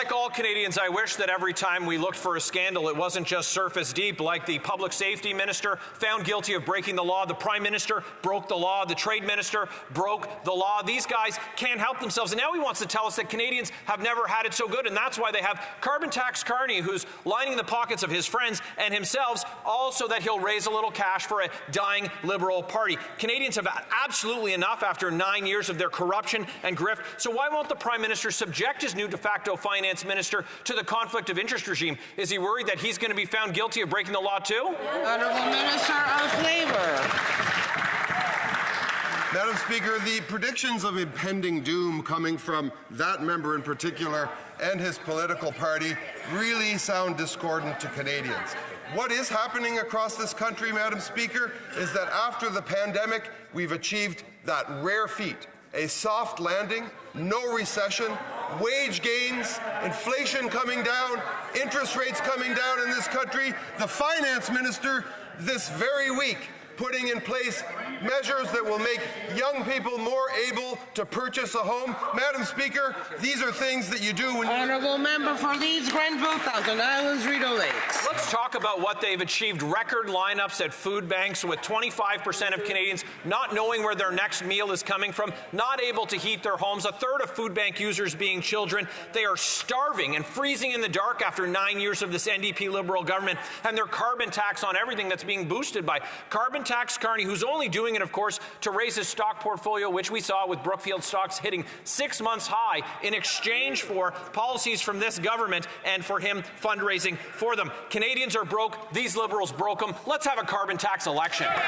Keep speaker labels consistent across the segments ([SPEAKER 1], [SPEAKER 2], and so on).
[SPEAKER 1] Like all Canadians, I wish that every time we looked for a scandal, it wasn't just surface deep, like the public safety minister found guilty of breaking the law, the prime minister broke the law, the trade minister broke the law. These guys can't help themselves. And now he wants to tell us that Canadians have never had it so good, and that's why they have carbon tax Carney, who's lining the pockets of his friends and himself, all so that he'll raise a little cash for a dying Liberal Party. Canadians have had absolutely enough after 9 years of their corruption and grift. So why won't the Prime Minister subject his new de facto finance minister to the conflict of interest regime? Is he worried that he's going to be found guilty of breaking the law too?
[SPEAKER 2] Honourable Minister of Labour.
[SPEAKER 3] Madam Speaker, the predictions of impending doom coming from that member in particular and his political party really sound discordant to Canadians. What is happening across this country, Madam Speaker, is that after the pandemic, we've achieved that rare feat, a soft landing, no recession, wage gains, inflation coming down, interest rates coming down in this country. The finance minister this very week putting in place measures that will make young people more able to purchase a home. Madam Speaker, these are things that you do when you...
[SPEAKER 2] Honourable Member for Leeds, Grenville, Thousand Islands, Rideau Lakes.
[SPEAKER 1] Let's talk about what they've achieved. Record lineups at food banks with 25% of Canadians not knowing where their next meal is coming from, not able to heat their homes, a third of food bank users being children. They are starving and freezing in the dark after 9 years of this NDP Liberal government and their carbon tax on everything that's being boosted by carbon tax Carney, who's only doing it, of course, to raise his stock portfolio, which we saw with Brookfield stocks hitting 6 months high in exchange for policies from this government and for him fundraising for them. Canadians are broke. These Liberals broke them. Let's have a carbon tax election.
[SPEAKER 2] The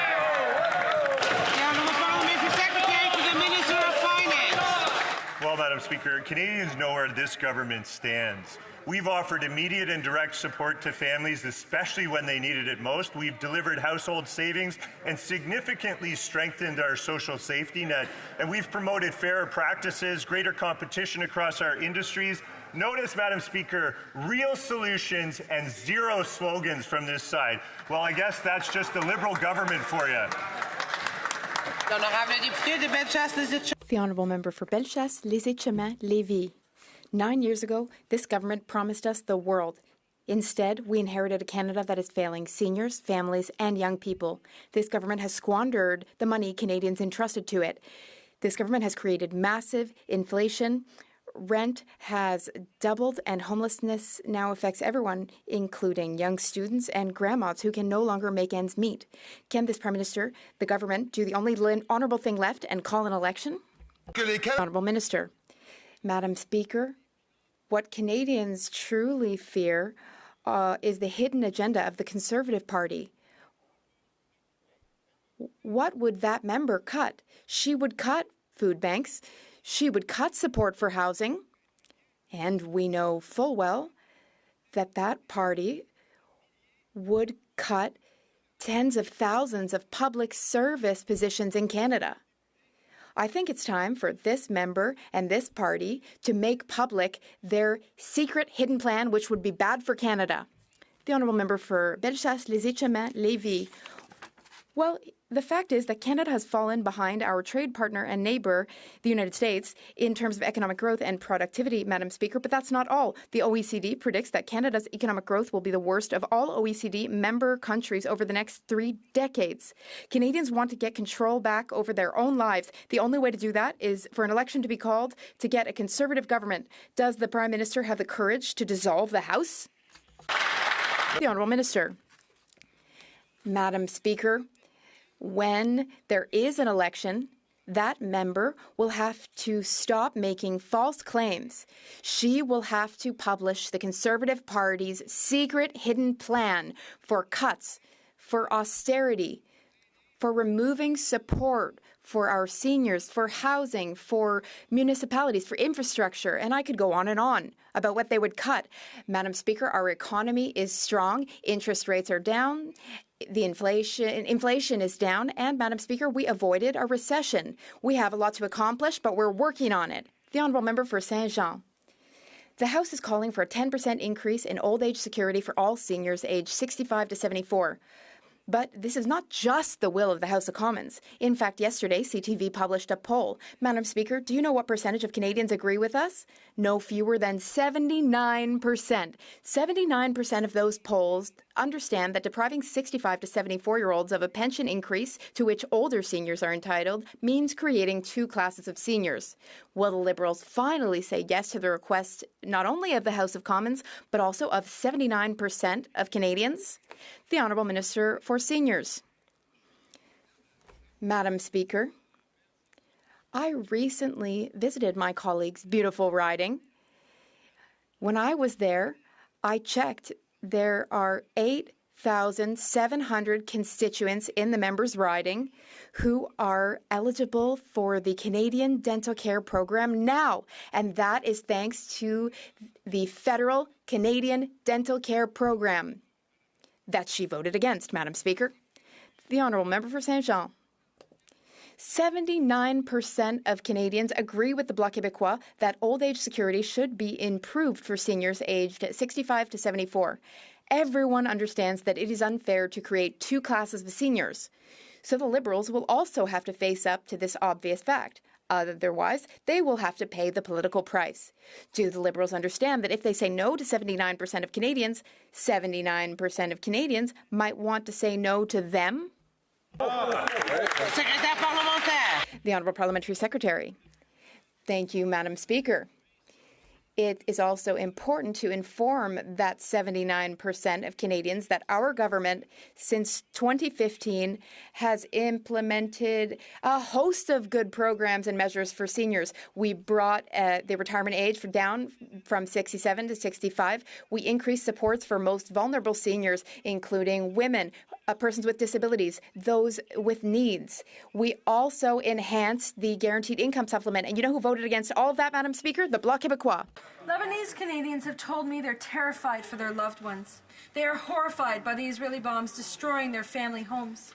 [SPEAKER 2] Honourable Parliamentary Secretary to the Minister of Finance.
[SPEAKER 4] Well, Madam Speaker, Canadians know where this government stands. We've offered immediate and direct support to families, especially when they needed it most. We've delivered household savings and significantly strengthened our social safety net. And we've promoted fairer practices, greater competition across our industries. Notice, Madam Speaker, real solutions and zero slogans from this side. Well, I guess that's just the Liberal government for you.
[SPEAKER 5] The Honourable Member for Bellechasse, Les Etchemins, Lévis. 9 years ago, this government promised us the world. Instead, we inherited a Canada that is failing seniors, families, and young people. This government has squandered the money Canadians entrusted to it. This government has created massive inflation. Rent has doubled, and homelessness now affects everyone, including young students and grandmas who can no longer make ends meet. Can this Prime Minister, the government, do the only honourable thing left and call an election? Honourable Minister. Madam Speaker, what Canadians truly fear is the hidden agenda of the Conservative Party. What would that member cut? She would cut food banks. She would cut support for housing. And we know full well that that party would cut tens of thousands of public service positions in Canada. I think it's time for this member and this party to make public their secret hidden plan, which would be bad for Canada. The Honourable Member for Bellechasse, Les Etchemins, Lévis. Well, the fact is that Canada has fallen behind our trade partner and neighbour, the United States, in terms of economic growth and productivity, Madam Speaker. But that's not all. The OECD predicts that Canada's economic growth will be the worst of all OECD member countries over the next 3 decades. Canadians want to get control back over their own lives. The only way to do that is for an election to be called to get a Conservative government. Does the Prime Minister have the courage to dissolve the House? The Honourable Minister. Madam Speaker, when there is an election, that member will have to stop making false claims. She will have to publish the Conservative Party's secret hidden plan for cuts, for austerity, for removing support for our seniors, for housing, for municipalities, for infrastructure, and I could go on and on about what they would cut. Madam Speaker, our economy is strong, interest rates are down, the inflation is down, and Madam Speaker, we avoided a recession. We have a lot to accomplish, but we're working on it. The Honourable Member for Saint-Jean. The House is calling for a 10% increase in old age security for all seniors aged 65 to 74. But this is not just the will of the House of Commons. In fact, yesterday, CTV published a poll. Madam Speaker, do you know what percentage of Canadians agree with us? No fewer than 79%. 79% of those polls understand that depriving 65 to 74-year-olds of a pension increase to which older seniors are entitled means creating two classes of seniors. Will the Liberals finally say yes to the request not only of the House of Commons, but also of 79% of Canadians? The Honourable Minister for Seniors. Madam Speaker, I recently visited my colleague's beautiful riding. When I was there, I checked. There are 8,700 constituents in the members' riding who are eligible for the Canadian Dental Care Program now, and that is thanks to the federal Canadian Dental Care Program that she voted against, Madam Speaker. The Honourable Member for Saint-Jean. 79% of Canadians agree with the Bloc Québécois that old age security should be improved for seniors aged 65 to 74. Everyone understands that it is unfair to create two classes of seniors. So the Liberals will also have to face up to this obvious fact. Otherwise, they will have to pay the political price. Do the Liberals understand that if they say no to 79% of Canadians, 79% of Canadians might want to say no to them?
[SPEAKER 2] Secrétaire parlementaire.
[SPEAKER 5] The Honourable Parliamentary Secretary. Thank you, Madam Speaker. It is also important to inform that 79% of Canadians that our government, since 2015, has implemented a host of good programs and measures for seniors. We brought the retirement age down from 67 to 65. We increased supports for most vulnerable seniors, including women, persons with disabilities, those with needs. We also enhanced the guaranteed income supplement. And you know who voted against all of that, Madam Speaker? The Bloc Québécois.
[SPEAKER 6] Lebanese Canadians have told me they're terrified for their loved ones. They are horrified by the Israeli bombs destroying their family homes.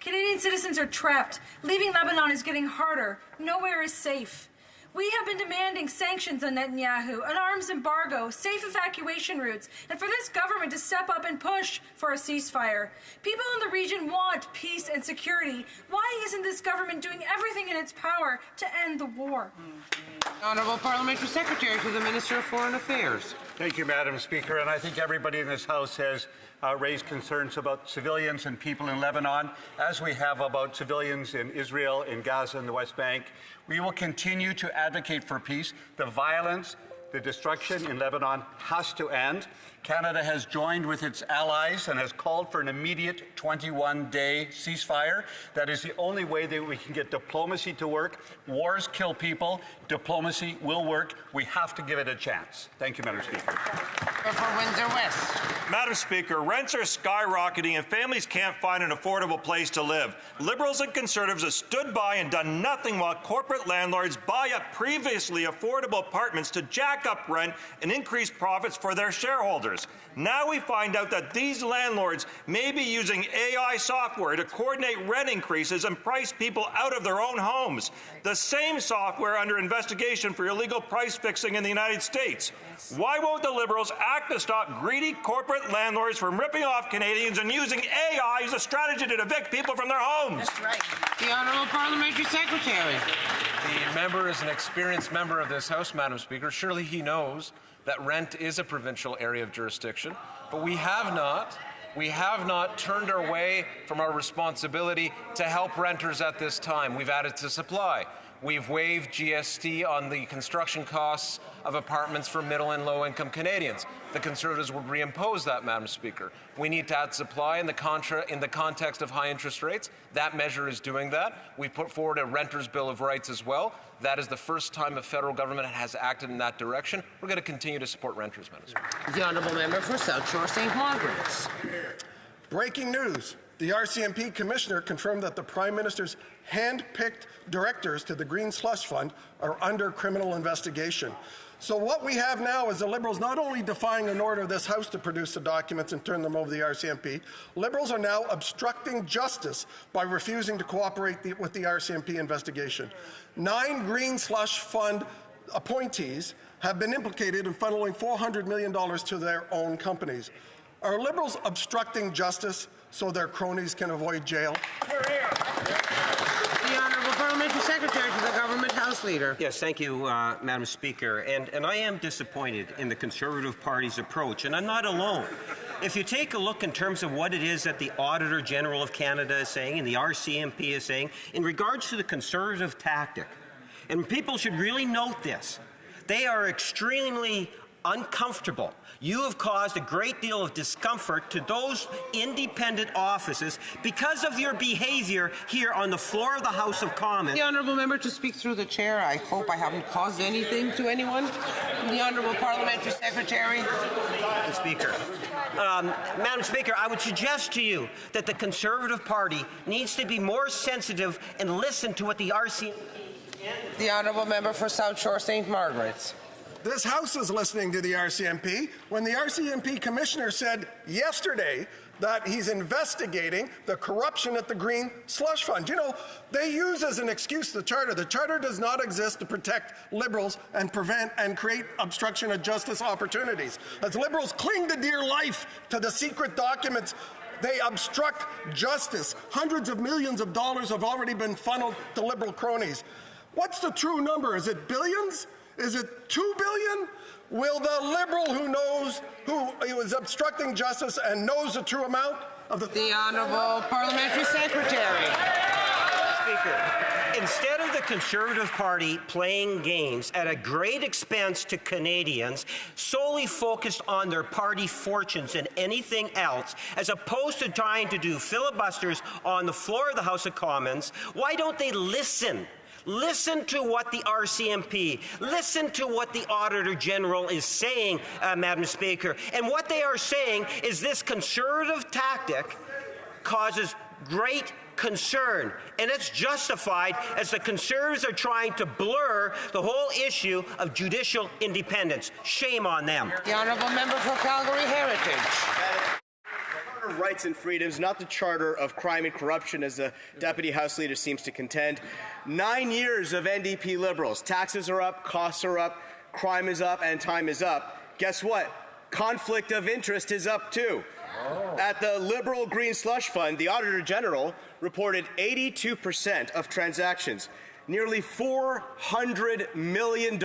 [SPEAKER 6] Canadian citizens are trapped. Leaving Lebanon is getting harder. Nowhere is safe. We have been demanding sanctions on Netanyahu, an arms embargo, safe evacuation routes, and for this government to step up and push for a ceasefire. People in the region want peace and security. Why isn't this government doing everything in its power to end the war?
[SPEAKER 2] Honourable Parliamentary Secretary to the Minister of Foreign Affairs.
[SPEAKER 7] Thank you, Madam Speaker. And I think everybody in this House has raised concerns about civilians and people in Lebanon, as we have about civilians in Israel, in Gaza, and the West Bank. We will continue to advocate for peace. The violence, the destruction in Lebanon has to end. Canada has joined with its allies and has called for an immediate 21-day ceasefire. That is the only way that we can get diplomacy to work. Wars kill people. Diplomacy will work. We have to give it a chance. Thank you, Madam Speaker.
[SPEAKER 2] For Windsor West.
[SPEAKER 8] Madam Speaker, rents are skyrocketing and families can't find an affordable place to live. Liberals and Conservatives have stood by and done nothing while corporate landlords buy up previously affordable apartments to jack up rent and increase profits for their shareholders. Now we find out that these landlords may be using AI software to coordinate rent increases and price people out of their own homes. The same software under investigation for illegal price fixing in the United States. Why won't the Liberals act to stop greedy corporate landlords from ripping off Canadians and using AI as a strategy to evict people from their homes?
[SPEAKER 2] That's right. The Honourable Parliamentary Secretary.
[SPEAKER 9] The member is an experienced member of this House, Madam Speaker. Surely he knows that rent is a provincial area of jurisdiction, but we have not turned our way from our responsibility to help renters at this time. We've added to supply. We've waived GST on the construction costs of apartments for middle and low-income Canadians. The Conservatives would reimpose that, Madam Speaker. We need to add supply in the context of high interest rates. That measure is doing that. We've put forward a Renters' Bill of Rights as well. That is the first time a federal government has acted in that direction. We're going to continue to support renters, Madam Speaker.
[SPEAKER 2] The Honourable Member for South Shore St. Margaret's.
[SPEAKER 10] Breaking news. The RCMP Commissioner confirmed that the Prime Minister's hand-picked directors to the Green Slush Fund are under criminal investigation. So what we have now is the Liberals not only defying an order of this House to produce the documents and turn them over to the RCMP, Liberals are now obstructing justice by refusing to cooperate with the RCMP investigation. 9 Green Slush Fund appointees have been implicated in funneling $400 million to their own companies. Are Liberals obstructing justice so their cronies can avoid jail?
[SPEAKER 2] The Honourable Parliamentary Secretary to the Government House Leader.
[SPEAKER 11] Yes, thank you, Madam Speaker. And I am disappointed in the Conservative Party's approach, and I'm not alone. If you take a look in terms of what it is that the Auditor General of Canada is saying and the RCMP is saying in regards to the Conservative tactic, and people should really note this, they are extremely uncomfortable. You have caused a great deal of discomfort to those independent offices because of your behavior here on the floor of the House of Commons.
[SPEAKER 2] The Honourable Member to speak through the chair. I hope I haven't caused anything to anyone. The Honourable Parliamentary Secretary.
[SPEAKER 11] Madam Speaker. Madam Speaker, I would suggest to you that the Conservative Party needs to be more sensitive and listen to what the RCMP...
[SPEAKER 2] The Honourable Member for South Shore St. Margaret's.
[SPEAKER 10] This House is listening to the RCMP when the RCMP Commissioner said yesterday that he's investigating the corruption at the Green Slush Fund. You know, they use as an excuse the Charter. The Charter does not exist to protect Liberals and prevent and create obstruction of justice opportunities. As Liberals cling to dear life to the secret documents, they obstruct justice. Hundreds of millions of dollars have already been funneled to Liberal cronies. What's the true number? Is it billions? Is it 2 billion? Will the Liberal who is obstructing justice and knows the true amount of the
[SPEAKER 2] Honourable Parliamentary Secretary.
[SPEAKER 11] Speaker, instead of the Conservative Party playing games at a great expense to Canadians, solely focused on their party fortunes and anything else, as opposed to trying to do filibusters on the floor of the House of Commons, why don't they listen? Listen to what the RCMP, listen to what the Auditor General is saying, Madam Speaker. And what they are saying is this Conservative tactic causes great concern, and it's justified as the Conservatives are trying to blur the whole issue of judicial independence. Shame on them.
[SPEAKER 2] The Honourable Member for Calgary Heritage.
[SPEAKER 12] Of rights and freedoms, not the Charter of crime and corruption, as the Deputy House Leader seems to contend. 9 years of NDP Liberals. Taxes are up, costs are up, crime is up, and time is up. Guess what? Conflict of interest is up too. At the Liberal Green Slush Fund, the Auditor General reported 82% of transactions, nearly $400 million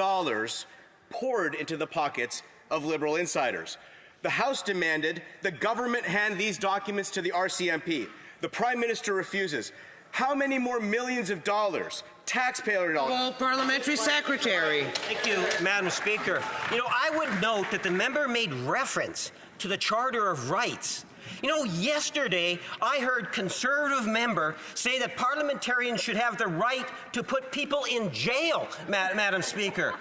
[SPEAKER 12] poured into the pockets of Liberal insiders. The House demanded the government hand these documents to the RCMP. The Prime Minister refuses. How many more millions of dollars, taxpayer dollars?
[SPEAKER 2] Parliamentary Secretary.
[SPEAKER 11] Thank you, Madam Speaker. You know, I would note that the member made reference to the Charter of Rights. You know, yesterday I heard Conservative member say that parliamentarians should have the right to put people in jail, Madam Speaker.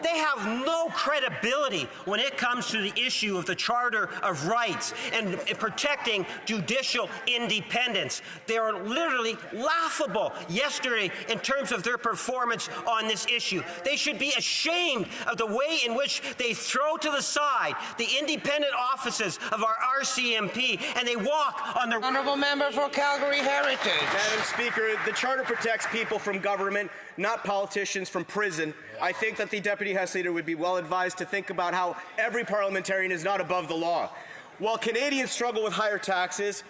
[SPEAKER 11] They have no credibility when it comes to the issue of the Charter of Rights and protecting judicial independence. They are literally laughable yesterday in terms of their performance on this issue. They should be ashamed of the way in which they throw to the side the independent offices of our RCMP and they walk on the...
[SPEAKER 2] Honourable Member for Calgary Heritage.
[SPEAKER 12] Madam Speaker, the Charter protects people from government, not politicians from prison. I think that the Deputy House Leader would be well advised to think about how every parliamentarian is not above the law. While Canadians struggle with higher taxes,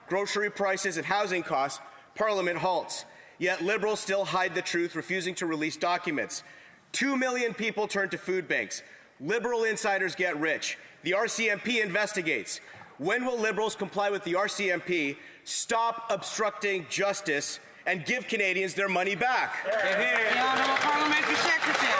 [SPEAKER 12] grocery prices and housing costs, Parliament halts. Yet Liberals still hide the truth, refusing to release documents. 2 million people turn to food banks. Liberal insiders get rich. The RCMP investigates. When will Liberals comply with the RCMP, stop obstructing justice, and give Canadians their money back?
[SPEAKER 2] The Honourable Parliamentary Secretary.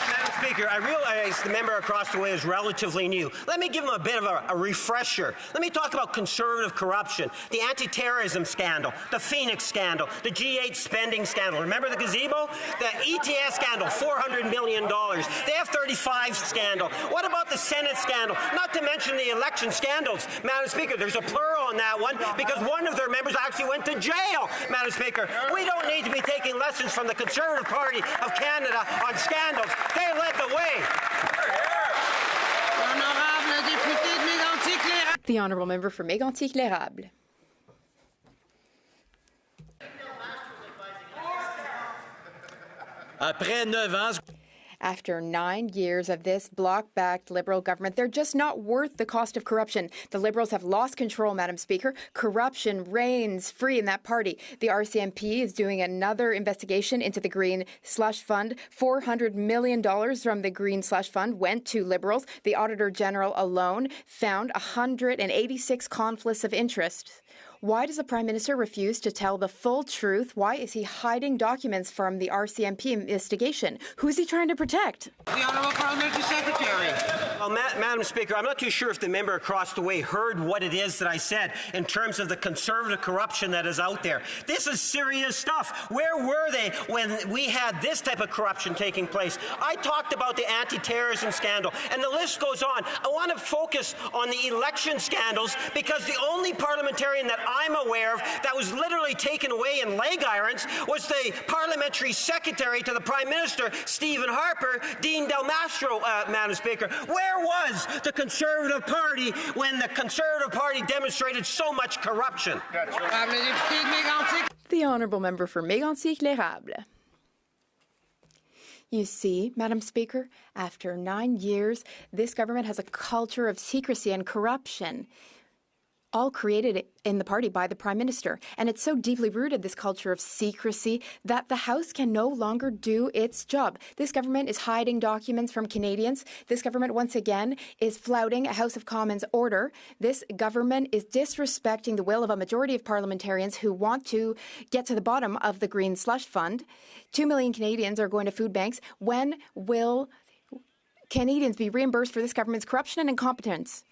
[SPEAKER 11] Madam Speaker, I realize the member across the way is relatively new. Let me give him a bit of a refresher. Let me talk about Conservative corruption, the anti-terrorism scandal, the Phoenix scandal, the G8 spending scandal. Remember the gazebo? The ETS scandal, $400 million. The F-35 scandal. What about the Senate scandal? Not to mention the election scandals. Madam Speaker, there's a plural on that one because one of their members actually went to jail. Madam Speaker, we don't need to be taking lessons from the Conservative Party of Canada on scandals. They led the way.
[SPEAKER 5] The Honourable Member for Mégantic-L'Érable. After 9 years of this Bloc-backed Liberal government, they're just not worth the cost of corruption. The Liberals have lost control, Madam Speaker. Corruption reigns free in that party. The RCMP is doing another investigation into the Green Slush Fund. $400 million from the Green Slush Fund went to Liberals. The Auditor General alone found 186 conflicts of interest. Why does the Prime Minister refuse to tell the full truth? Why is he hiding documents from the RCMP investigation? Who's he trying to protect?
[SPEAKER 2] The Honourable Parliamentary Secretary.
[SPEAKER 11] Well, Madam Speaker, I'm not too sure if the member across the way heard what it is that I said in terms of the Conservative corruption that is out there. This is serious stuff. Where were they when we had this type of corruption taking place? I talked about the anti-terrorism scandal, and the list goes on. I want to focus on the election scandals because the only parliamentarian that I'm aware of that was literally taken away in leg irons was the parliamentary secretary to the Prime Minister, Stephen Harper, Dean Del Mastro, Madam Speaker. Where was the Conservative Party when the Conservative Party demonstrated so much corruption?
[SPEAKER 5] The Honourable Member for Mégantic-L'Érable. You see, Madam Speaker, after 9 years, this government has a culture of secrecy and corruption, all created in the party by the Prime Minister. And it's so deeply rooted, this culture of secrecy, that the House can no longer do its job. This government is hiding documents from Canadians. This government, once again, is flouting a House of Commons order. This government is disrespecting the will of a majority of parliamentarians who want to get to the bottom of the Green Slush Fund. 2 million Canadians are going to food banks. When will Canadians be reimbursed for this government's corruption and incompetence?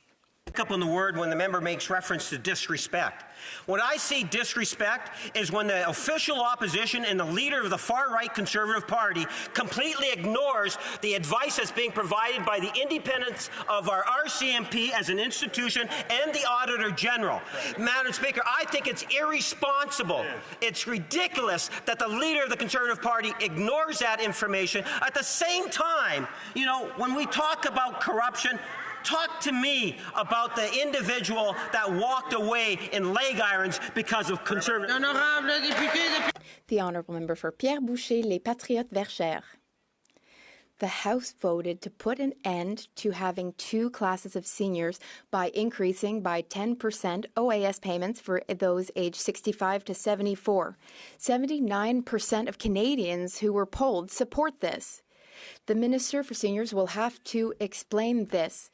[SPEAKER 11] Pick up on the word when the member makes reference to disrespect. When I see disrespect is when the official opposition and the leader of the far-right Conservative Party completely ignores the advice that's being provided by the independence of our RCMP as an institution and the Auditor General. Madam Speaker, I think it's irresponsible. It's ridiculous that the leader of the Conservative Party ignores that information. At the same time, you know, when we talk about corruption, talk to me about the individual that walked away in leg irons because of Conservative.
[SPEAKER 5] The Honourable Member for Pierre Boucher, Les Patriotes Verchères. The House voted to put an end to having 2 classes of seniors by increasing by 10% OAS payments for those aged 65 to 74. 79% of Canadians who were polled support this. The Minister for Seniors will have to explain this.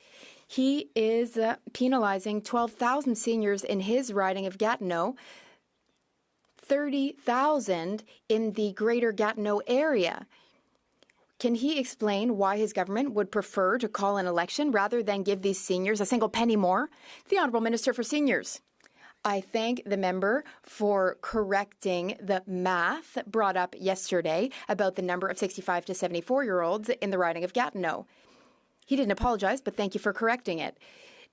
[SPEAKER 5] He is penalizing 12,000 seniors in his riding of Gatineau, 30,000 in the greater Gatineau area. Can he explain why his government would prefer to call an election rather than give these seniors a single penny more? The Honourable Minister for Seniors. I thank the member for correcting the math brought up yesterday about the number of 65 to 74-year-olds in the riding of Gatineau. He didn't apologize, but thank you for correcting it.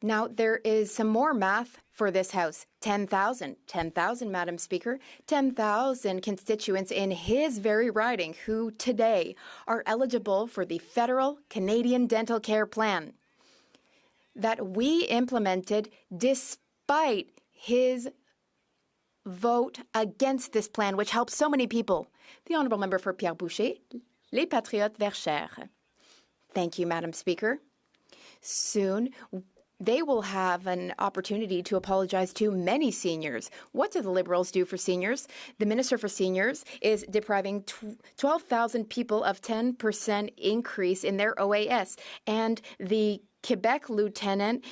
[SPEAKER 5] Now, there is some more math for this House. 10,000, Madam Speaker. 10,000 constituents in his very riding who today are eligible for the federal Canadian Dental Care Plan that we implemented despite his vote against this plan, which helps so many people. The Honourable Member for Pierre Boucher, Les Patriotes Verchères. Thank you, Madam Speaker. Soon, they will have an opportunity to apologize to many seniors. What do the Liberals do for seniors? The Minister for Seniors is depriving 12,000 people of 10% increase in their OAS, and the Quebec Lieutenant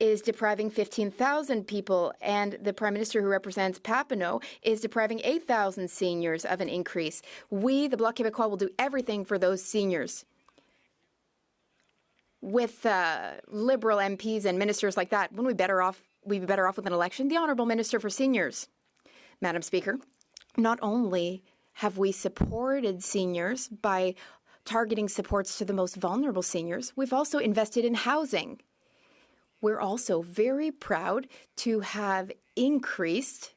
[SPEAKER 5] is depriving 15,000 people, and the Prime Minister who represents Papineau is depriving 8,000 seniors of an increase. We, the Bloc Québécois, will do everything for those seniors. With Liberal MPs and ministers like that, wouldn't we be better off with an election? The Honourable Minister for Seniors. Madam Speaker, not only have we supported seniors by targeting supports to the most vulnerable seniors, we've also invested in housing. We're also very proud to have increased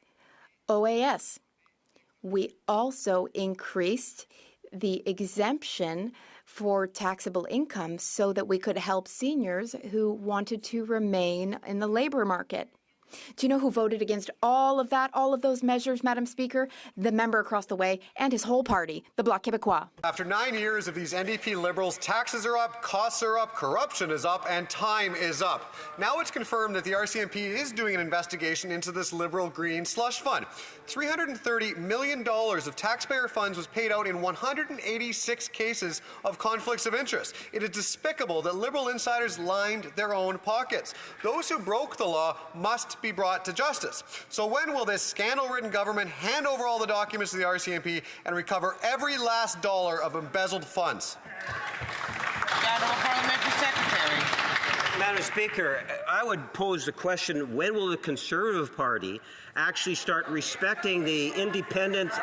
[SPEAKER 5] OAS. We also increased the exemption for taxable income so that we could help seniors who wanted to remain in the labour market. Do you know who voted against all of that, all of those measures, Madam Speaker? The member across the way and his whole party, the Bloc Québécois.
[SPEAKER 13] After 9 years of these NDP Liberals, taxes are up, costs are up, corruption is up, and time is up. Now it's confirmed that the RCMP is doing an investigation into this Liberal Green slush fund. $330 million of taxpayer funds was paid out in 186 cases of conflicts of interest. It is despicable that Liberal insiders lined their own pockets. Those who broke the law must be brought to justice. So when will this scandal-ridden government hand over all the documents to the RCMP and recover every last dollar of embezzled funds?
[SPEAKER 2] The Honourable Parliamentary Secretary.
[SPEAKER 11] Madam Speaker, I would pose the question, when will the Conservative Party actually start respecting the independence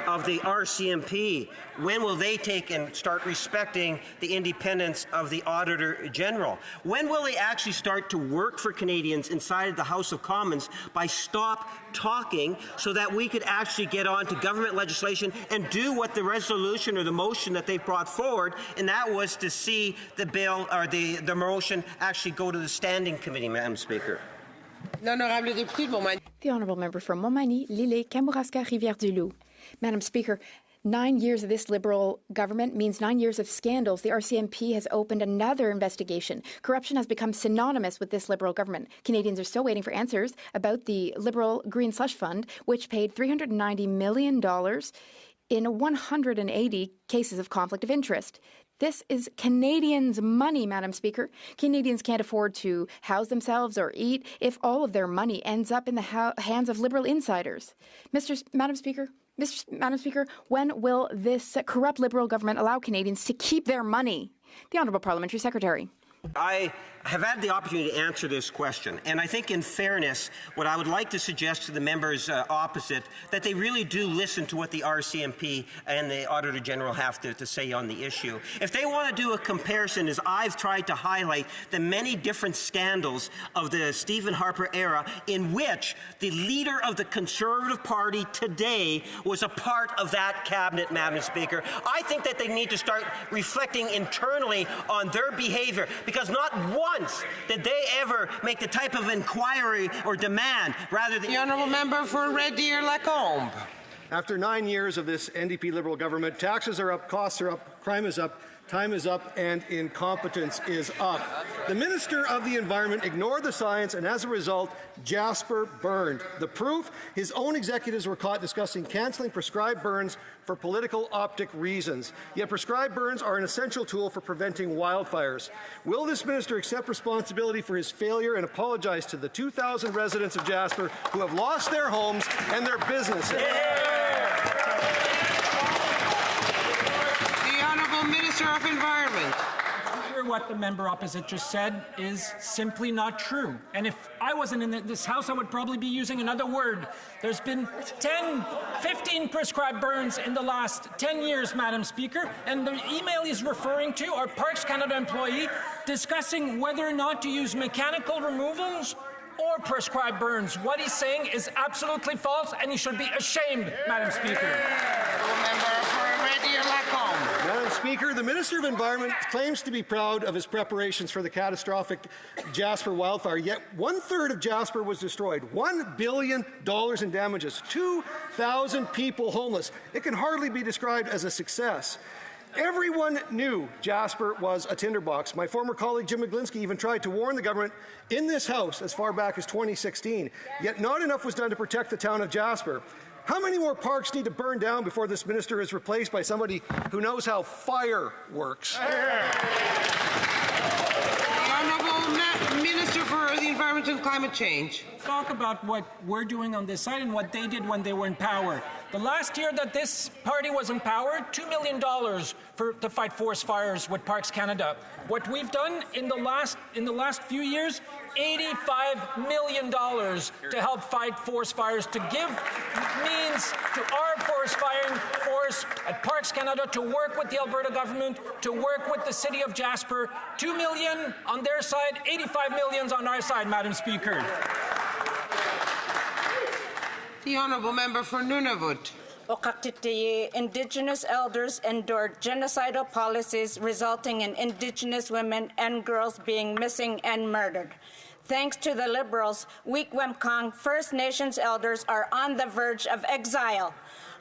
[SPEAKER 11] of the RCMP? When will they take and start respecting the independence of the Auditor General? When will they actually start to work for Canadians inside the House of Commons by stop talking so that we could actually get on to government legislation and do what the resolution or the motion that they brought forward, and that was to see the bill or the motion actually go to the Standing Committee, Madam Speaker.
[SPEAKER 5] The Honourable Member from Montmagny, Lille, Kamouraska, Rivière-du-Loup. Madam Speaker, 9 years of this Liberal government means 9 years of scandals. The RCMP has opened another investigation. Corruption has become synonymous with this Liberal government. Canadians are still waiting for answers about the Liberal Green Slush Fund, which paid $390 million in 180 cases of conflict of interest. This is Canadians' money, Madam Speaker. Canadians can't afford to house themselves or eat if all of their money ends up in the hands of Liberal insiders. Madam Speaker, when will this corrupt Liberal government allow Canadians to keep their money? The Honourable Parliamentary Secretary.
[SPEAKER 11] I have had the opportunity to answer this question, and I think in fairness, what I would like to suggest to the members opposite, that they really do listen to what the RCMP and the Auditor General have to say on the issue. If they want to do a comparison, as I've tried to highlight, the many different scandals of the Stephen Harper era in which the leader of the Conservative Party today was a part of that cabinet, Madam Speaker, I think that they need to start reflecting internally on their behavior, because not once did they ever make the type of inquiry or demand, rather than...
[SPEAKER 2] The Honourable Member for Red Deer Lacombe.
[SPEAKER 14] After 9 years of this NDP Liberal government, taxes are up, costs are up, crime is up, time is up, and incompetence is up. The Minister of the Environment ignored the science, and as a result, Jasper burned. The proof? His own executives were caught discussing cancelling prescribed burns for political optic reasons. Yet prescribed burns are an essential tool for preventing wildfires. Will this minister accept responsibility for his failure and apologize to the 2,000 residents of Jasper who have lost their homes and their businesses?
[SPEAKER 2] The Honourable Minister of Environment.
[SPEAKER 15] What the member opposite just said is simply not true. And if I wasn't in this House, I would probably be using another word. There's been 15 prescribed burns in the last 10 years, Madam Speaker, and the email he's referring to are Parks Canada employee discussing whether or not to use mechanical removals or prescribed burns. What he's saying is absolutely false, and he should be ashamed, Madam Speaker.
[SPEAKER 14] Madam Speaker, the Minister of Environment claims to be proud of his preparations for the catastrophic Jasper wildfire, yet 1/3 of Jasper was destroyed. $1 billion in damages, 2,000 people homeless. It can hardly be described as a success. Everyone knew Jasper was a tinderbox. My former colleague Jim McGlinskey even tried to warn the government in this House as far back as 2016, yet not enough was done to protect the town of Jasper. How many more parks need to burn down before this minister is replaced by somebody who knows how fire works?
[SPEAKER 2] The Honourable Minister for the Environment and Climate Change.
[SPEAKER 15] Talk about what we're doing on this side and what they did when they were in power. The last year that this party was in power, $2 million to fight forest fires with Parks Canada. What we've done in the last few years, $85 million to help fight forest fires, to give means to our forest firing force at Parks Canada to work with the Alberta government, to work with the city of Jasper. $2 million on their side, $85 million on our side, Madam Speaker.
[SPEAKER 2] The Honourable Member for Nunavut.
[SPEAKER 16] Indigenous elders endured genocidal policies resulting in Indigenous women and girls being missing and murdered. Thanks to the Liberals, Week-Wemkong First Nations elders are on the verge of exile.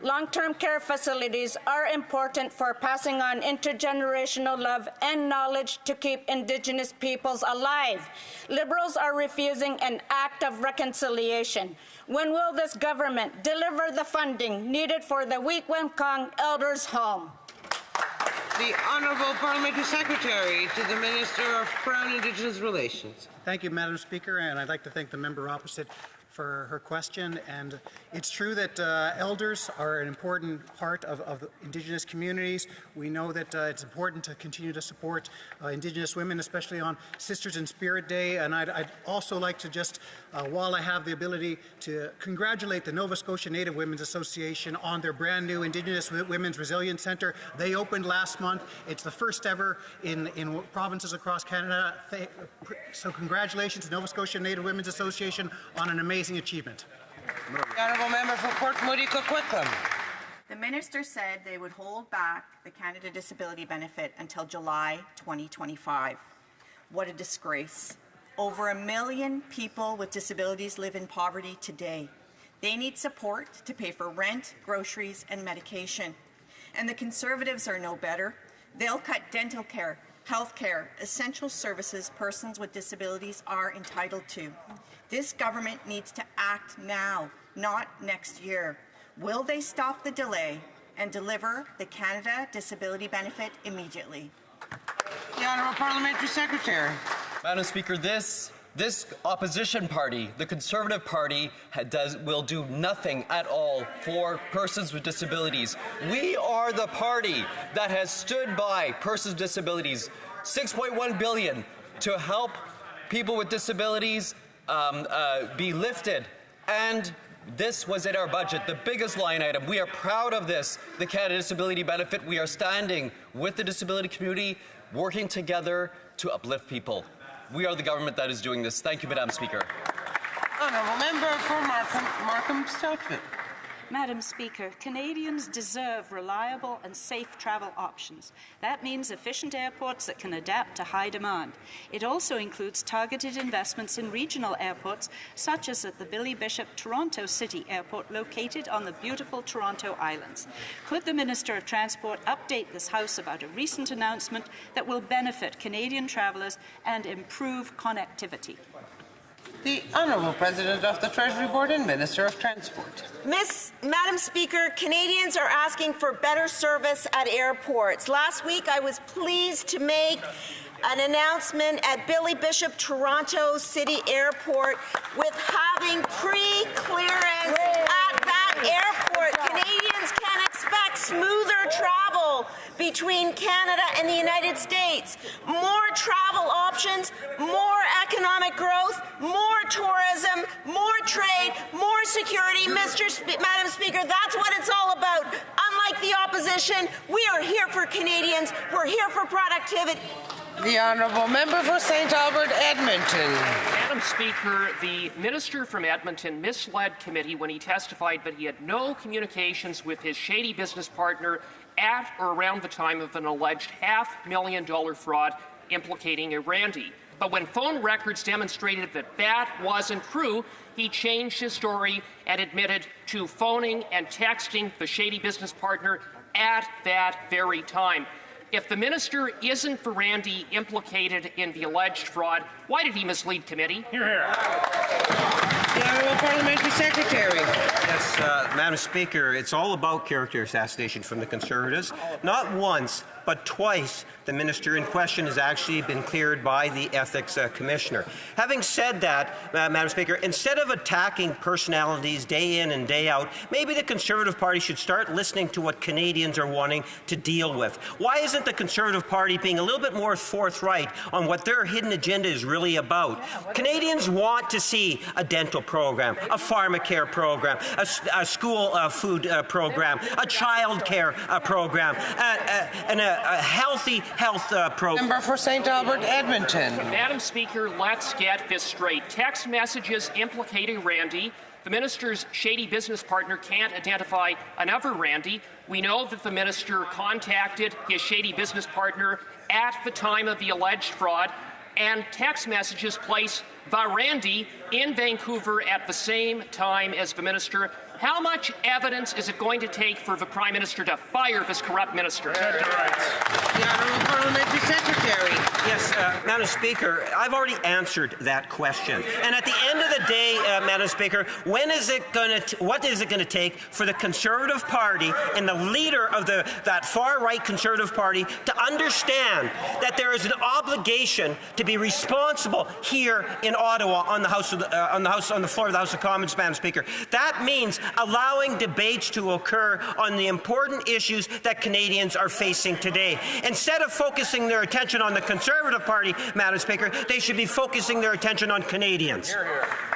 [SPEAKER 16] Long-term care facilities are important for passing on intergenerational love and knowledge to keep Indigenous peoples alive. Liberals are refusing an act of reconciliation. When will this government deliver the funding needed for the Week-Wemkong elders' home?
[SPEAKER 2] The Honourable Parliamentary Secretary to the Minister of Crown Indigenous Relations.
[SPEAKER 17] Thank you, Madam Speaker, and I'd like to thank the member opposite for her question. And it's true that elders are an important part of Indigenous communities. We know that it's important to continue to support Indigenous women, especially on Sisters in Spirit Day. And I'd also like to just, while I have the ability, to congratulate the Nova Scotia Native Women's Association on their brand new Indigenous Women's Resilience Centre. They opened last month. It's the first ever in provinces across Canada. So congratulations to Nova Scotia Native Women's Association on an amazing achievement.
[SPEAKER 2] The Honourable Member for Port Moody Coquitlam.
[SPEAKER 18] The minister said they would hold back the Canada Disability Benefit until July 2025. What a disgrace. Over 1 million people with disabilities live in poverty today. They need support to pay for rent, groceries, and medication. And the Conservatives are no better. They'll cut dental care, health care, essential services persons with disabilities are entitled to. This government needs to act now, not next year. Will they stop the delay and deliver the Canada Disability Benefit immediately?
[SPEAKER 2] The Honourable Parliamentary Secretary.
[SPEAKER 19] Madam Speaker, this opposition party, the Conservative Party, will do nothing at all for persons with disabilities. We are the party that has stood by persons with disabilities, $6.1 billion to help people with disabilities be lifted, and this was in our budget, the biggest line item. We are proud of this, the Canada Disability Benefit. We are standing with the disability community, working together to uplift people. We are the government that is doing this. Thank you, Madam Speaker.
[SPEAKER 2] Honourable Member for Markham-Stouffville.
[SPEAKER 20] Madam Speaker, Canadians deserve reliable and safe travel options. That means efficient airports that can adapt to high demand. It also includes targeted investments in regional airports, such as at the Billy Bishop Toronto City Airport, located on the beautiful Toronto Islands. Could the Minister of Transport update this House about a recent announcement that will benefit Canadian travellers and improve connectivity?
[SPEAKER 2] The Honourable President of the Treasury Board and Minister of Transport.
[SPEAKER 21] Madam Speaker, Canadians are asking for better service at airports. Last week, I was pleased to make an announcement at Billy Bishop Toronto City Airport with having pre-clearance at that airport. Canadians can expect smoother travel between Canada and the United States. More travel options, more economic growth, more tourism, more trade, more security. Madam Speaker, that's what it's all about. Unlike the opposition, we are here for Canadians. We're here for productivity.
[SPEAKER 2] The Honourable Member for St. Albert, Edmonton.
[SPEAKER 22] Madam Speaker, the Minister from Edmonton misled committee when he testified that he had no communications with his shady business partner at or around the time of an alleged $500,000 fraud implicating a Randy. But when phone records demonstrated that that wasn't true, he changed his story and admitted to phoning and texting the shady business partner at that very time. If the minister isn't for Randy implicated in the alleged fraud, why did he mislead committee? Hear, hear.
[SPEAKER 2] The Honourable Parliamentary Secretary.
[SPEAKER 11] Yes, Madam Speaker, it's all about character assassination from the Conservatives. Not once, but twice, the minister in question has actually been cleared by the Ethics Commissioner. Having said that, Madam Speaker, instead of attacking personalities day in and day out, maybe the Conservative Party should start listening to what Canadians are wanting to deal with. Why isn't the Conservative Party being a little bit more forthright on what their hidden agenda is really about? Canadians want to see a dental program, a pharmacare program, a school food program, a child care program, and a healthy health program.
[SPEAKER 2] Member for St. Albert, Edmonton.
[SPEAKER 22] Madam Speaker, let's get this straight. Text messages implicating Randy. The minister's shady business partner can't identify another Randy. We know that the minister contacted his shady business partner at the time of the alleged fraud. and text messages place Varandy in Vancouver at the same time as the minister. How much evidence is it going to take for the Prime Minister to fire this corrupt minister?
[SPEAKER 2] The Honourable Parliamentary Secretary.
[SPEAKER 11] Yes, Madam Speaker, I've already answered that question. And at the end of the day, Madam Speaker, what is it going to take for the Conservative Party and the leader of that far-right Conservative Party to understand that there is an obligation to be responsible here in Ottawa on the floor of the House of Commons, Madam Speaker? That means allowing debates to occur on the important issues that Canadians are facing today. Instead of focusing their attention on the Conservative Party, Madam Speaker, they should be focusing their attention on Canadians.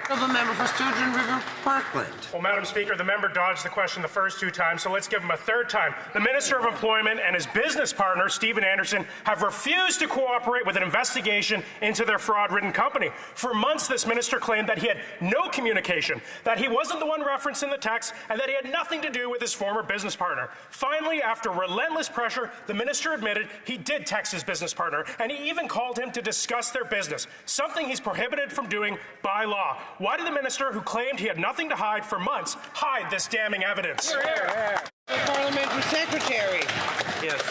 [SPEAKER 2] The member for Sturgeon River Parkland.
[SPEAKER 1] Well, Madam Speaker, the member dodged the question the first 2 times, so let's give him a third time. The Minister of Employment and his business partner, Stephen Anderson, have refused to cooperate with an investigation into their fraud-ridden company. For months, this minister claimed that he had no communication, that he wasn't the one referenced in the text, and that he had nothing to do with his former business partner. Finally, after relentless pressure, the minister admitted he did text his business partner, and he even called him to discuss their business, something he's prohibited from doing by law. Why did the minister, who claimed he had nothing to hide for months, hide this damning evidence?
[SPEAKER 2] The Parliamentary Secretary.
[SPEAKER 11] Yes.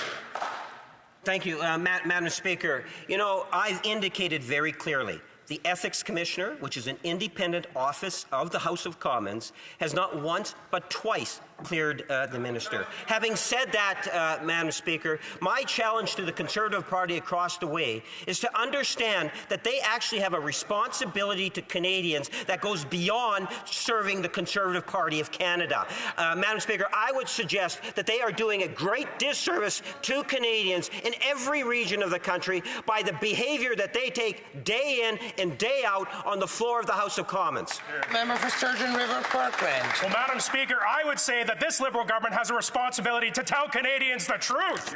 [SPEAKER 11] Thank you, Madam Speaker. You know, I've indicated very clearly the Ethics Commissioner, which is an independent office of the House of Commons, has not once but twice cleared the minister. Having said that, Madam Speaker, my challenge to the Conservative Party across the way is to understand that they actually have a responsibility to Canadians that goes beyond serving the Conservative Party of Canada. Madam Speaker, I would suggest that they are doing a great disservice to Canadians in every region of the country by the behavior that they take day in and day out on the floor of the House of Commons.
[SPEAKER 2] Member for Sturgeon River Parkland.
[SPEAKER 1] Well, Madam Speaker, I would say that this Liberal government has a responsibility to tell Canadians the truth.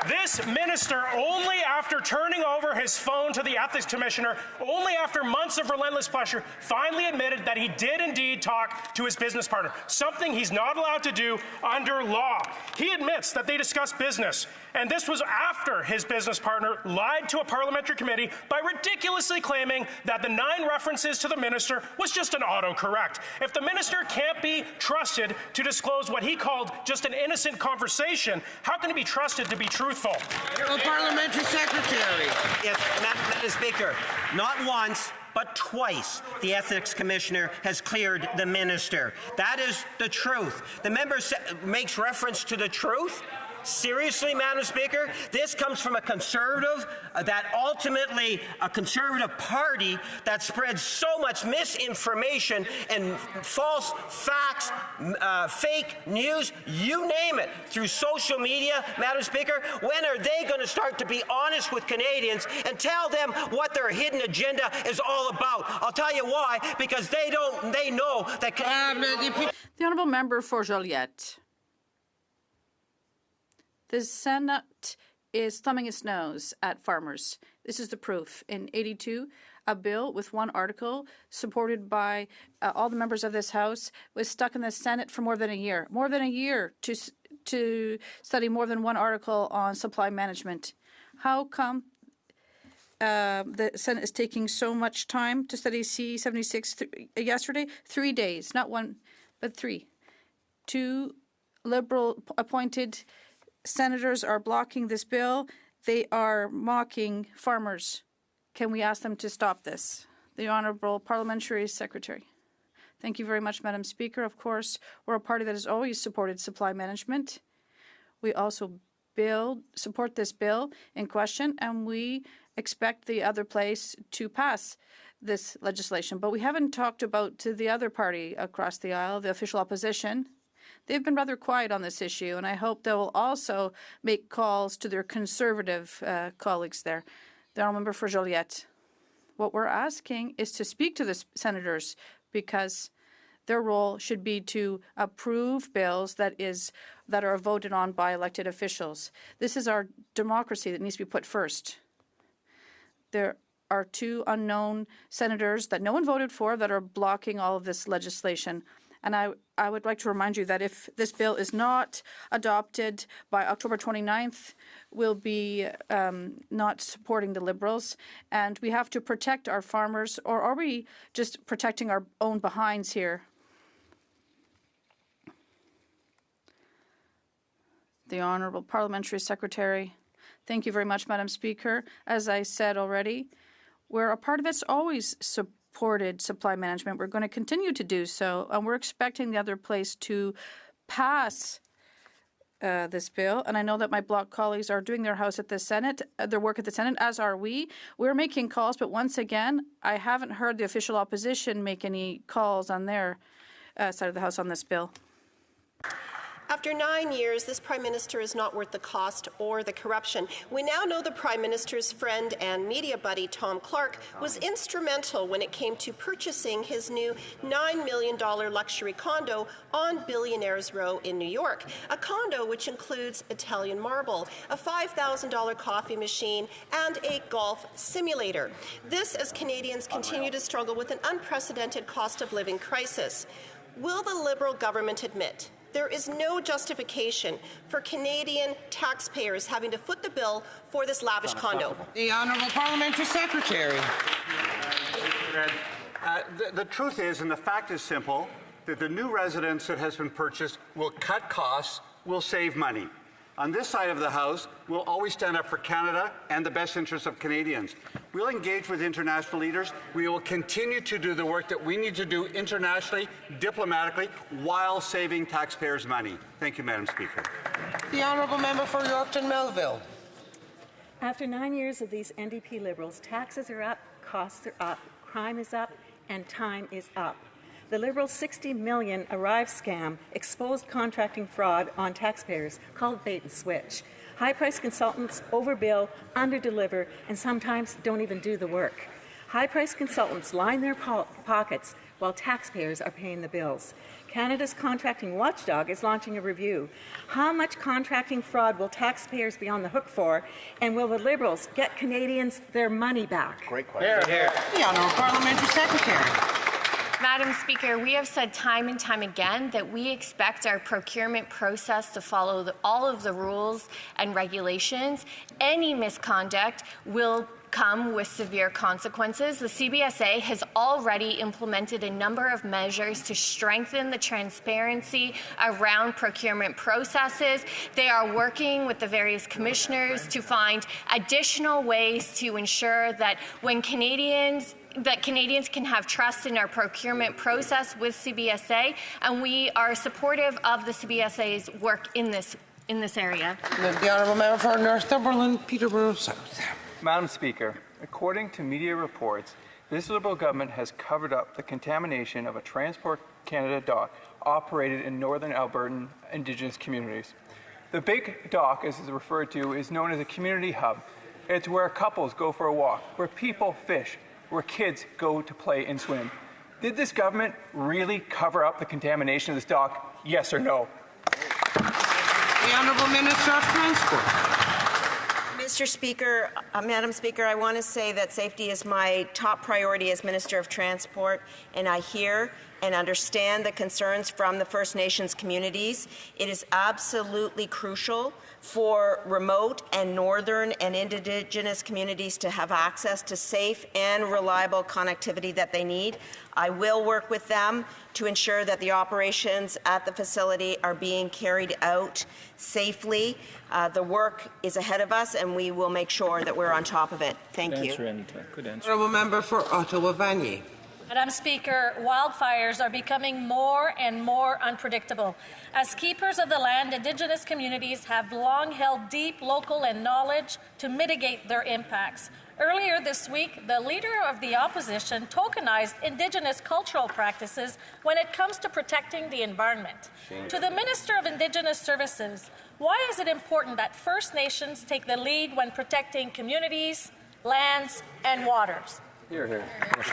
[SPEAKER 1] This minister, only after turning over his phone to the Ethics Commissioner, only after months of relentless pressure, finally admitted that he did indeed talk to his business partner, something he's not allowed to do under law. He admits that they discussed business, and this was after his business partner lied to a parliamentary committee by ridiculously claiming that the 9 references to the minister was just an autocorrect. If the minister can't be trusted to disclose what he called just an innocent conversation, how can he be trusted to be truthful?
[SPEAKER 2] The Parliamentary Secretary.
[SPEAKER 11] Yes, Madam Speaker, not once, but twice the Ethics Commissioner has cleared the minister. That is the truth. The member makes reference to the truth. Seriously, Madam Speaker, this comes from a Conservative, that ultimately a Conservative Party that spreads so much misinformation and false facts, fake news, you name it, through social media, Madam Speaker. When are they going to start to be honest with Canadians and tell them what their hidden agenda is all about? I'll tell you why, because they know that...
[SPEAKER 3] The Honourable Member for Joliette. The Senate is thumbing its nose at farmers. This is the proof. In 82, a bill with one article supported by all the members of this House was stuck in the Senate for more than a year. More than a year to study more than one article on supply management. How come the Senate is taking so much time to study C-76 yesterday? 3 days, not one, but 3. 2 Liberal-appointed senators are blocking this bill. They are mocking farmers. Can we ask them to stop this? The Honourable Parliamentary Secretary. Thank you very much, Madam Speaker. Of course, we're a party that has always supported supply management. We also support this bill in question, and we expect the other place to pass this legislation. But we haven't talked about to the other party across the aisle, the official opposition. They've been rather quiet on this issue, and I hope they will also make calls to their Conservative colleagues there. The Honourable Member for Joliette. What we're asking is to speak to the senators because their role should be to approve bills that are voted on by elected officials. This is our democracy that needs to be put first. There are 2 unknown senators that no one voted for that are blocking all of this legislation. And I would like to remind you that if this bill is not adopted by October 29th, we'll be not supporting the Liberals. And we have to protect our farmers, or are we just protecting our own behinds here? The Honourable Parliamentary Secretary. Thank you very much, Madam Speaker. As I said already, we're a part of it's always supported supply management. We're going to continue to do so, and we're expecting the other place to pass this bill. And I know that my Bloc colleagues are doing their work at the Senate, as are we. We're making calls, but once again, I haven't heard the official opposition make any calls on their side of the House on this bill.
[SPEAKER 4] After 9 years, this Prime Minister is not worth the cost or the corruption. We now know the Prime Minister's friend and media buddy, Tom Clark, was instrumental when it came to purchasing his new $9 million luxury condo on Billionaires Row in New York, a condo which includes Italian marble, a $5,000 coffee machine, and a golf simulator. This as Canadians continue to struggle with an unprecedented cost of living crisis. Will the Liberal government admit there is no justification for Canadian taxpayers having to foot the bill for this lavish condo?
[SPEAKER 2] The Honourable Parliamentary Secretary.
[SPEAKER 7] The truth is, and the fact is simple, that the new residence that has been purchased will cut costs, will save money. On this side of the House, we'll always stand up for Canada and the best interests of Canadians. We'll engage with international leaders. We will continue to do the work that we need to do internationally, diplomatically, while saving taxpayers' money. Thank you, Madam Speaker.
[SPEAKER 2] The Honourable Member for Yorkton Melville.
[SPEAKER 6] After 9 years of these NDP Liberals, taxes are up, costs are up, crime is up, and time is up. The Liberals' $60 million Arrive scam exposed contracting fraud on taxpayers, called bait and switch. High-priced consultants overbill, underdeliver, and sometimes don't even do the work. High-priced consultants line their pockets while taxpayers are paying the bills. Canada's contracting watchdog is launching a review. How much contracting fraud will taxpayers be on the hook for, and will the Liberals get Canadians their money back?
[SPEAKER 12] Great question.
[SPEAKER 2] The Honourable Parliamentary Secretary.
[SPEAKER 23] Madam Speaker, we have said time and time again that we expect our procurement process to follow all of the rules and regulations. Any misconduct will come with severe consequences. The CBSA has already implemented a number of measures to strengthen the transparency around procurement processes. They are working with the various commissioners to find additional ways to ensure that Canadians can have trust in our procurement process with CBSA, and we are supportive of the CBSA's work in this area.
[SPEAKER 2] The Honourable Member for Northumberland, Peterborough South.
[SPEAKER 24] Madam Speaker, according to media reports, this Liberal government has covered up the contamination of a Transport Canada dock operated in northern Albertan Indigenous communities. The big dock, as it's referred to, is known as a community hub. It's where couples go for a walk, where people fish, where kids go to play and swim. Did this government really cover up the contamination of this dock? Yes or no?
[SPEAKER 2] The Honourable Minister of Transport.
[SPEAKER 21] Mr. Speaker, Madam Speaker, I want to say that safety is my top priority as Minister of Transport, and I hear and understand the concerns from the First Nations communities. It is absolutely crucial for remote and northern and Indigenous communities to have access to safe and reliable connectivity that they need. I will work with them to ensure that the operations at the facility are being carried out safely. The work is ahead of us, and we will make sure that we're on top of it. Thank you.
[SPEAKER 2] Good answer. Honourable Member for Ottawa-Vanier.
[SPEAKER 25] Madam Speaker, wildfires are becoming more and more unpredictable. As keepers of the land, Indigenous communities have long held deep local knowledge to mitigate their impacts. Earlier this week, the Leader of the Opposition tokenized Indigenous cultural practices when it comes to protecting the environment. To the Minister of Indigenous Services, why is it important that First Nations take the lead when protecting communities, lands, and waters?
[SPEAKER 5] Here, here.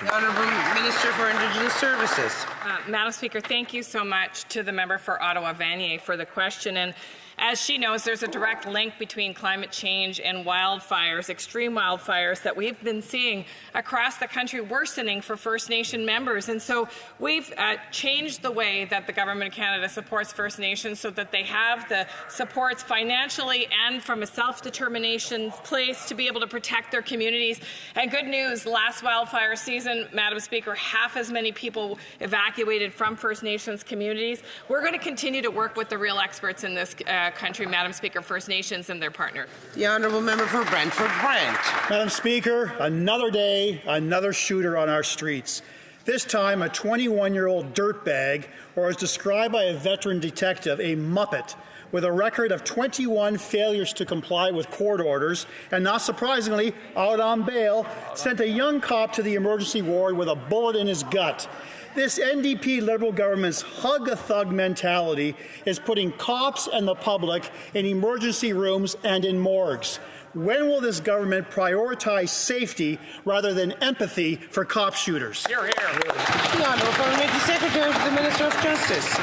[SPEAKER 2] The Honourable Minister for Indigenous Services.
[SPEAKER 8] Madam Speaker, thank you so much to the member for Ottawa-Vanier for the question. And as she knows, there's a direct link between climate change and wildfires, extreme wildfires that we've been seeing across the country worsening for First Nation members. And so we've changed the way that the Government of Canada supports First Nations so that they have the supports financially and from a self-determination place to be able to protect their communities. And good news, last wildfire season, Madam Speaker, half as many people evacuated from First Nations communities. We're going to continue to work with the real experts in this country, Madam Speaker, First Nations and their partner.
[SPEAKER 2] The Honourable Member for Brantford Brant.
[SPEAKER 9] Madam Speaker, another day, another shooter on our streets. This time a 21-year-old dirtbag, or as described by a veteran detective, a muppet, with a record of 21 failures to comply with court orders, and not surprisingly, out on bail, sent a young cop to the emergency ward with a bullet in his gut. This NDP Liberal government's hug-a-thug mentality is putting cops and the public in emergency rooms and in morgues. When will this government prioritize safety rather than empathy for cop shooters?
[SPEAKER 2] Hear, hear. The Honourable Parliamentary Secretary to the Minister of Justice.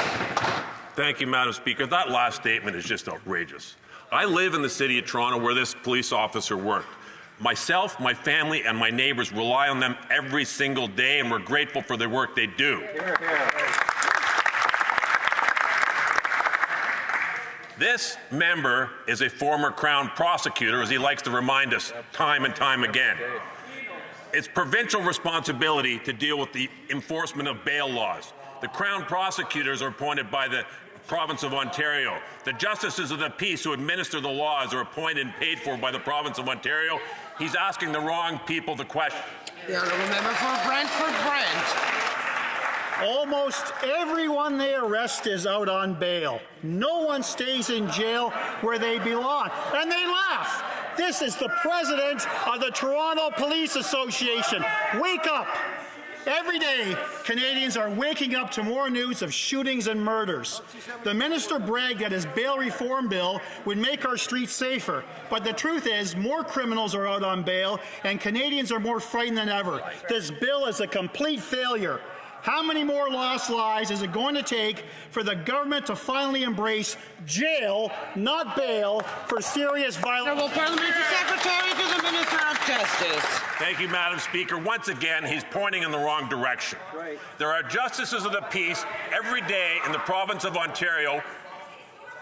[SPEAKER 10] Thank you, Madam Speaker. That last statement is just outrageous. I live in the City of Toronto where this police officer worked. Myself, my family, and my neighbours rely on them every single day, and we're grateful for the work they do.
[SPEAKER 2] Hear, hear.
[SPEAKER 10] This member is a former Crown prosecutor, as he likes to remind us time and time again. It's provincial responsibility to deal with the enforcement of bail laws. The Crown prosecutors are appointed by the Province of Ontario. The Justices of the Peace who administer the laws are appointed and paid for by the Province of Ontario. He's asking the wrong people the question.
[SPEAKER 2] The Honourable Member for Brantford Brant.
[SPEAKER 9] Almost everyone they arrest is out on bail. No one stays in jail where they belong. And they laugh. This is the president of the Toronto Police Association. Wake up. Every day, Canadians are waking up to more news of shootings and murders. The minister bragged that his bail reform bill would make our streets safer, but the truth is more criminals are out on bail and Canadians are more frightened than ever. This bill is a complete failure. How many more lost lives is it going to take for the government to finally embrace jail, not bail, for serious violence?
[SPEAKER 2] Honourable Parliamentary Secretary to the Minister of Justice.
[SPEAKER 10] Thank you, Madam Speaker. Once again, he's pointing in the wrong direction. Right. There are justices of the peace every day in the province of Ontario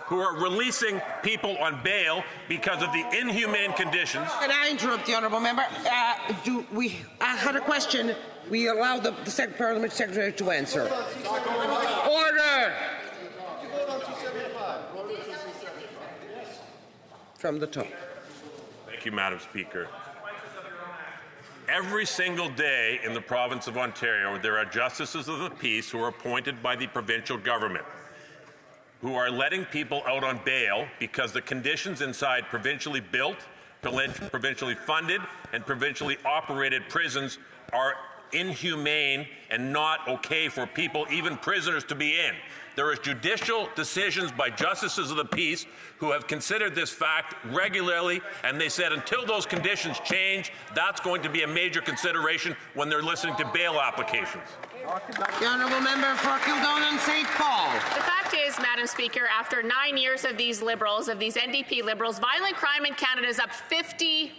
[SPEAKER 10] who are releasing people on bail because of the inhumane conditions.
[SPEAKER 2] Can I interrupt the Honourable Member? I had a question. We allow the Parliamentary Secretary to answer. Order! From the top.
[SPEAKER 10] Thank you, Madam Speaker. Every single day in the province of Ontario, there are justices of the peace who are appointed by the provincial government who are letting people out on bail because the conditions inside provincially built, provincially funded, and provincially operated prisons are inhumane and not okay for people, even prisoners, to be in. There is judicial decisions by justices of the peace who have considered this fact regularly, and they said until those conditions change, that's going to be a major consideration when they're listening to bail applications.
[SPEAKER 2] The Honourable Member for Kildonan St. Paul.
[SPEAKER 13] The fact is, Madam Speaker, after 9 years of these Liberals, of these NDP Liberals, violent crime in Canada is up 50%.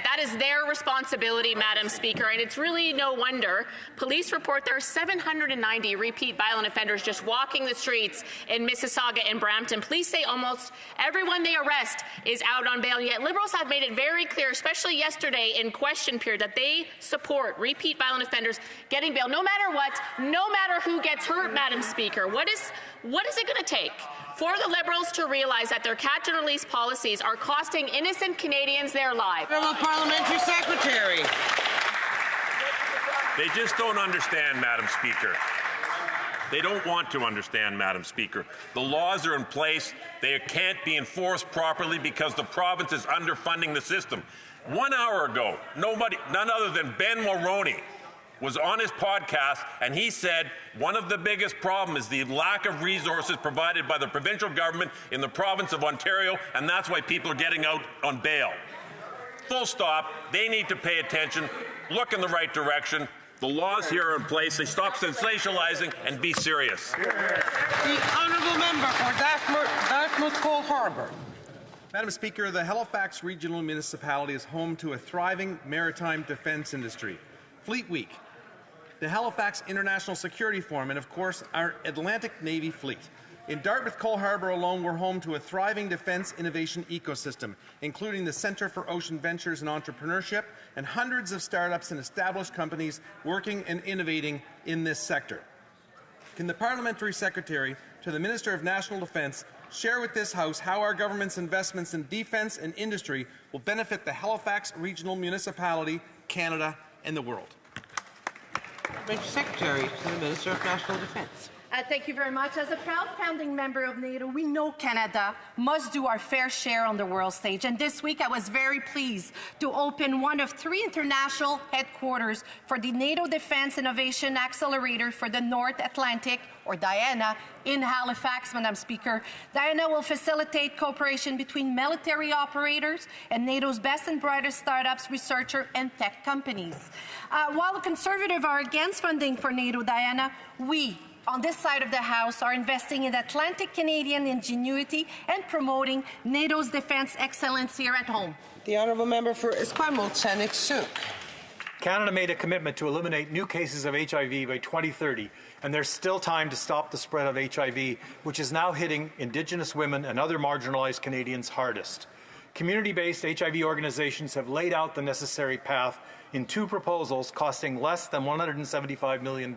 [SPEAKER 13] That is their responsibility, Madam Speaker, and it's really no wonder. Police report there are 790 repeat violent offenders just walking the streets in Mississauga and Brampton. Police say almost everyone they arrest is out on bail, yet Liberals have made it very clear, especially yesterday in question period, that they support repeat violent offenders getting bail, no matter what, no matter who gets hurt, Madam Speaker. What is it going to take for the Liberals to realize that their catch and release policies are costing innocent Canadians their lives?
[SPEAKER 2] Parliamentary Secretary.
[SPEAKER 10] They just don't understand, Madam Speaker. They don't want to understand, Madam Speaker. The laws are in place. They can't be enforced properly because the province is underfunding the system. 1 hour ago, none other than Ben Mulroney was on his podcast, and he said one of the biggest problems is the lack of resources provided by the provincial government in the province of Ontario, and that's why people are getting out on bail. Full stop. They need to pay attention. look in the right direction. The laws here are in place. They stop sensationalizing and be serious.
[SPEAKER 2] The honourable member for Dartmouth Cole Harbour.
[SPEAKER 5] Madam Speaker, the Halifax Regional Municipality is home to a thriving maritime defence industry. Fleet Week, the Halifax International Security Forum, and of course our Atlantic Navy Fleet. In Dartmouth Cole Harbour alone, we're home to a thriving defence innovation ecosystem, including the Centre for Ocean Ventures and Entrepreneurship, and hundreds of startups and established companies working and innovating in this sector. Can the Parliamentary Secretary to the Minister of National Defence share with this House how our government's investments in defence and industry will benefit the Halifax Regional Municipality, Canada, and the world?
[SPEAKER 2] Mr. Secretary to the Minister of National Defence.
[SPEAKER 14] Thank you very much. As a proud founding member of NATO, we know Canada must do our fair share on the world stage. And this week, I was very pleased to open one of 3 international headquarters for the NATO Defense Innovation Accelerator for the North Atlantic, or DIANA, in Halifax, Madam Speaker. DIANA will facilitate cooperation between military operators and NATO's best and brightest startups, researchers, and tech companies. While the Conservatives are against funding for NATO DIANA, we on this side of the House are investing in Atlantic Canadian ingenuity and promoting NATO's defence excellence here at home.
[SPEAKER 2] The honourable member for Esquimalt-Saanich-Sooke.
[SPEAKER 15] Canada made a commitment to eliminate new cases of HIV by 2030, and there's still time to stop the spread of HIV, which is now hitting Indigenous women and other marginalized Canadians hardest. Community-based HIV organizations have laid out the necessary path in 2 proposals costing less than $175 million.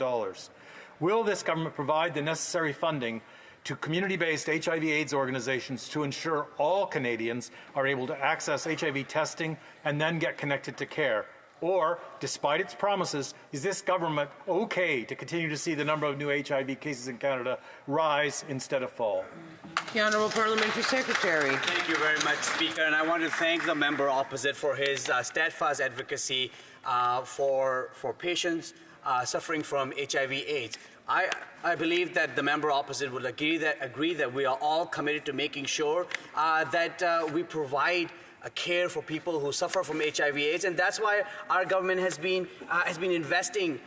[SPEAKER 15] Will this government provide the necessary funding to community-based HIV/AIDS organizations to ensure all Canadians are able to access HIV testing and then get connected to care? Or, despite its promises, is this government okay to continue to see the number of new HIV cases in Canada rise instead of fall?
[SPEAKER 2] The Honourable Parliamentary Secretary.
[SPEAKER 16] Thank you very much, Speaker, and I want to thank the member opposite for his steadfast advocacy for patients suffering from HIV/AIDS. I believe that the member opposite would agree that we are all committed to making sure that we provide care for people who suffer from HIV/AIDS, and that's why our government has been investing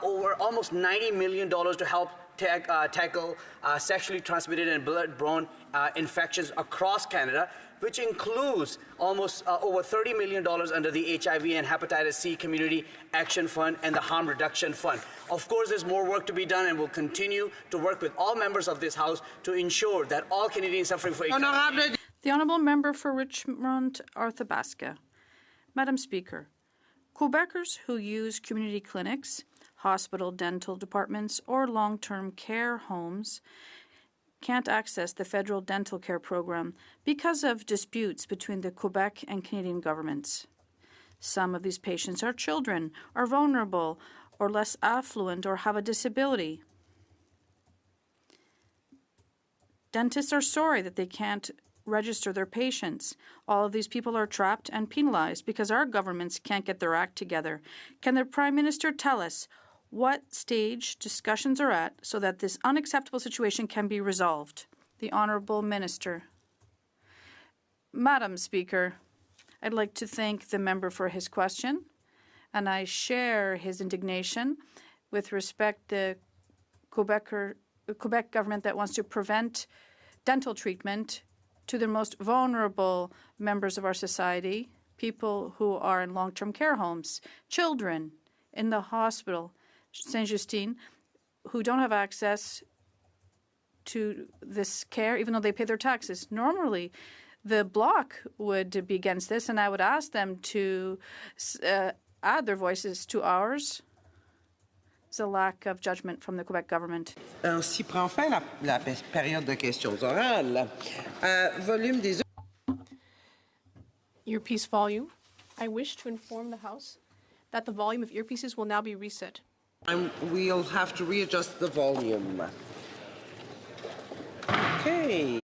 [SPEAKER 16] over almost $90 million to help tackle sexually transmitted and blood-borne infections across Canada, which includes almost over $30 million under the HIV and Hepatitis C Community Action Fund and the Harm Reduction Fund. Of course, there's more work to be done, and we'll continue to work with all members of this House to ensure that all Canadians suffering from HIV...
[SPEAKER 3] The Honourable Member for Richmond-Arthabaska. Madam Speaker, Quebecers who use community clinics, hospital dental departments, or long-term care homes can't access the federal dental care program because of disputes between the Quebec and Canadian governments. Some of these patients are children, are vulnerable, or less affluent, or have a disability. Dentists are sorry that they can't register their patients. All of these people are trapped and penalized because our governments can't get their act together. Can the Prime Minister tell us what stage discussions are at so that this unacceptable situation can be resolved? The Honourable Minister. Madam Speaker, I'd like to thank the member for his question, and I share his indignation with respect to the Quebec government that wants to prevent dental treatment to the most vulnerable members of our society, people who are in long-term care homes, children in the hospital, Saint-Justine, who don't have access to this care, even though they pay their taxes. Normally, the Bloc would be against this, and I would ask them to add their voices to ours. It's a lack of judgment from the Quebec government.
[SPEAKER 2] Ainsi prend fin la période de questions orales. Volume des...
[SPEAKER 17] Earpiece volume. I wish to inform the House that the volume of earpieces will now be reset.
[SPEAKER 2] We'll have to readjust the volume. Okay.